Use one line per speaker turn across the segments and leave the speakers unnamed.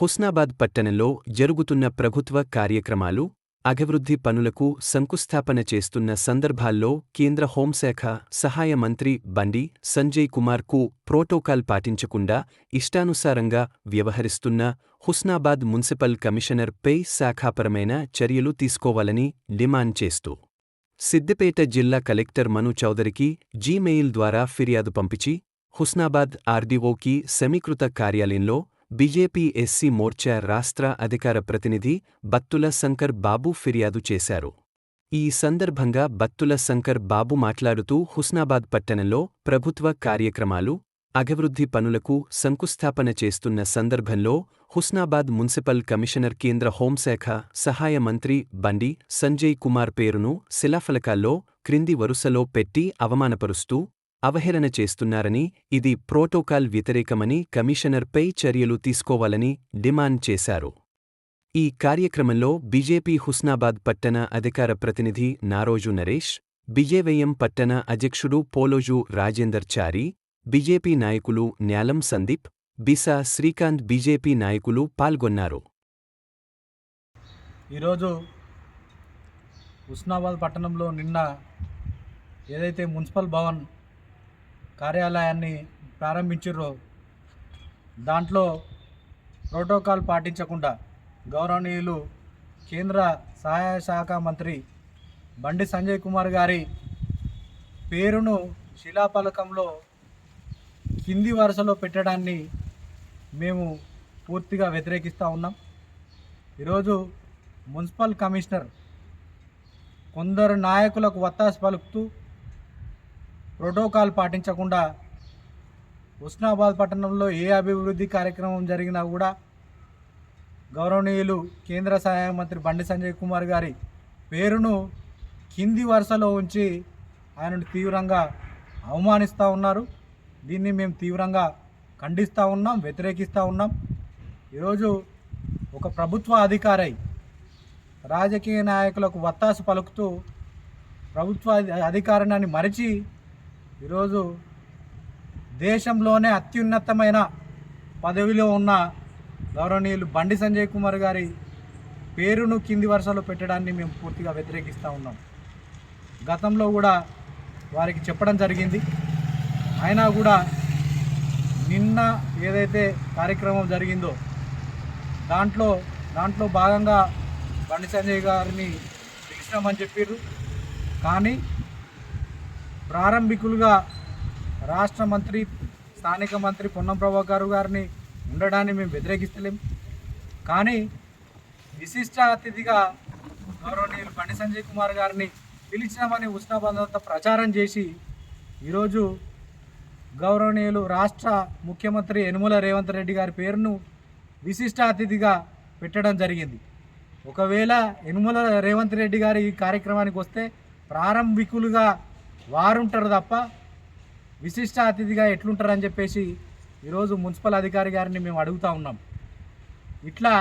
హుస్నాబాద్ పట్టణంలో జరుగుతున్న ప్రభుత్వ కార్యక్రమాలు, అభివృద్ధి పనులకు శంకుస్థాపన చేస్తున్న సందర్భాల్లో కేంద్ర హోంశాఖ సహాయ మంత్రి బండి సంజయ్ కుమార్కు ప్రోటోకాల్ పాటించకుండా ఇష్టానుసారంగా వ్యవహరిస్తున్న హుస్నాబాద్ మున్సిపల్ కమిషనర్పై శాఖాపరమైన చర్యలు తీసుకోవాలని డిమాండ్ చేస్తూ సిద్దిపేట జిల్లా కలెక్టర్ మను చౌదరికి జీమెయిల్ ద్వారా ఫిర్యాదు పంపించి హుస్నాబాద్ ఆర్డీఓకి సమీకృత కార్యాలయంలో బీజేపీ ఎస్సీ మోర్చా రాష్ట్ర అధికార ప్రతినిధి బత్తుల శంకర్ బాబు ఫిర్యాదు చేశారు. ఈ సందర్భంగా బత్తుల శంకర్ బాబు మాట్లాడుతూ హుస్నాబాద్ పట్టణంలో ప్రభుత్వ కార్యక్రమాలు, అభివృద్ధి పనులకు శంకుస్థాపన చేస్తున్న సందర్భంలో హుస్నాబాద్ మున్సిపల్ కమిషనర్ కేంద్ర హోంశాఖ సహాయ మంత్రి బండి సంజయ్ కుమార్ పేరును శిలాఫలకాల్లో క్రింది వరుసలో పెట్టి అవమానపరుస్తూ అవహేళన చేస్తున్నారని, ఇది ప్రోటోకాల్ వ్యతిరేకమని కమిషనర్పై చర్యలు తీసుకోవాలని డిమాండ్ చేశారు. ఈ కార్యక్రమంలో బీజేపీ హుస్నాబాద్ పట్టణ అధికార ప్రతినిధి నారోజు నరేష్, బీజేవైఎం పట్టణ అధ్యక్షుడు పోలోజు రాజేందర్ చారి, బీజేపీ నాయకులు న్యాలం సందీప్, బిసా శ్రీకాంత్ బీజేపీ నాయకులు పాల్గొన్నారు.
ఈరోజు హుస్నాబాద్ పట్టణంలో నిన్న ఏదైతే మున్సిపల్ భవన్ కార్యాలయాన్ని ప్రారంభించారో దాంట్లో ప్రోటోకాల్ పాటించకుండా గౌరవనీయులు కేంద్ర సహాయ శాఖ మంత్రి బండి సంజయ్ కుమార్ గారి పేరును శిలాఫలకంలో కింది వరుసలో పెట్టడాన్ని మేము పూర్తిగా వ్యతిరేకిస్తూ ఉన్నాం. ఈరోజు మున్సిపల్ కమిషనర్ కొందరు నాయకులకు వత్తాసు పలుకుతూ ప్రోటోకాల్ పాటించకుండా హుస్నాబాద్ పట్టణంలో ఏ అభివృద్ధి కార్యక్రమం జరిగినా కూడా గౌరవనీయులు కేంద్ర సహాయ మంత్రి బండి సంజయ్ కుమార్ గారి పేరును కింది వరుసలో ఉంచి ఆయనను తీవ్రంగా అవమానిస్తూ ఉన్నారు. దీన్ని మేము తీవ్రంగా ఖండిస్తూ ఉన్నాం, వ్యతిరేకిస్తూ ఉన్నాం. ఈరోజు ఒక ప్రభుత్వ అధికారి రాజకీయ నాయకులకు వత్తాసు పలుకుతూ ప్రభుత్వ అధికారాన్ని మరిచి ఈరోజు దేశంలోనే అత్యున్నతమైన పదవిలో ఉన్న గౌరవనీయులు బండి సంజయ్ కుమార్ గారి పేరును కింది వరుసలో పెట్టడాన్ని మేము పూర్తిగా వ్యతిరేకిస్తూ ఉన్నాం. గతంలో కూడా వారికి చెప్పడం జరిగింది. అయినా కూడా నిన్న ఏదైతే కార్యక్రమం జరిగిందో దాంట్లో భాగంగా బండి సంజయ్ గారిని పిలిచినామని చెప్పారు. కానీ ప్రారంభికులుగా రాష్ట్ర మంత్రి, స్థానిక మంత్రి పొన్నం ప్రభాకర్ గారిని ఉండడాన్ని మేము వ్యతిరేకిస్తలేం. కానీ విశిష్ట అతిథిగా గౌరవనీయులు బండి సంజయ్ కుమార్ గారిని పిలిచినామని హుస్నాబాద్ అంతా ప్రచారం చేసి ఈరోజు గౌరవనీయులు రాష్ట్ర ముఖ్యమంత్రి యనుమల రేవంత్ రెడ్డి గారి పేరును విశిష్ట అతిథిగా పెట్టడం జరిగింది. ఒకవేళ యనుమల రేవంత్ రెడ్డి గారు ఈ కార్యక్రమానికి వస్తే ప్రారంభికులుగా వారుంటారు తప్ప విశిష్ట అతిథిగా ఎట్లుంటారని చెప్పేసి ఈరోజు మున్సిపల్ అధికారి గారిని మేము అడుగుతూ ఉన్నాం. ఇట్లా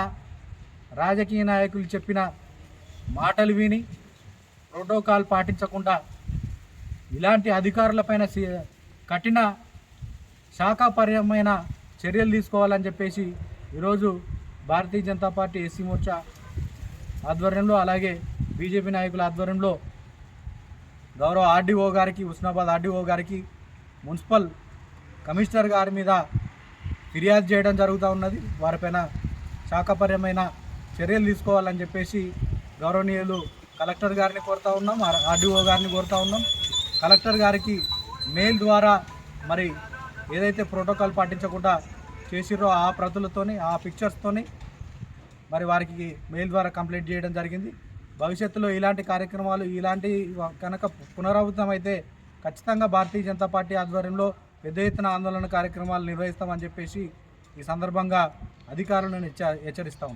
రాజకీయ నాయకులు చెప్పిన మాటలు విని ప్రోటోకాల్ పాటించకుండా ఇలాంటి అధికారులపైన కఠిన శాఖాపరమైన చర్యలు తీసుకోవాలని చెప్పేసి ఈరోజు భారతీయ జనతా పార్టీ ఎస్సీ మోర్చా ఆధ్వర్యంలో, అలాగే బీజేపీ నాయకుల ఆధ్వర్యంలో గౌరవ ఆర్డీఓ గారికి, హుస్నాబాద్ ఆర్డీఓ గారికి, మున్సిపల్ కమిషనర్ గారి మీద ఫిర్యాదు చేయడం జరుగుతూ ఉన్నది. వారిపైన శాఖాపరమైన చర్యలు తీసుకోవాలని చెప్పేసి గౌరవనీయులు కలెక్టర్ గారిని కోరుతూ ఉన్నాం, ఆర్డీఓ గారిని కోరుతూ ఉన్నాం. కలెక్టర్ గారికి మెయిల్ ద్వారా మరి ఏదైతే ప్రోటోకాల్ పాటించకుండా చేసిరో ఆ ప్రతులతోని, ఆ పిక్చర్స్తోని మరి వారికి మెయిల్ ద్వారా కంప్లైంట్ చేయడం జరిగింది. భవిష్యత్తులో ఇలాంటి కార్యక్రమాలు కనుక పునరావృతం అయితే ఖచ్చితంగా భారతీయ జనతా పార్టీ ఆధ్వర్యంలో పెద్ద ఎత్తున ఆందోళన కార్యక్రమాలు నిర్వహిస్తామని చెప్పేసి ఈ సందర్భంగా అధికారులను హెచ్చరిస్తాం.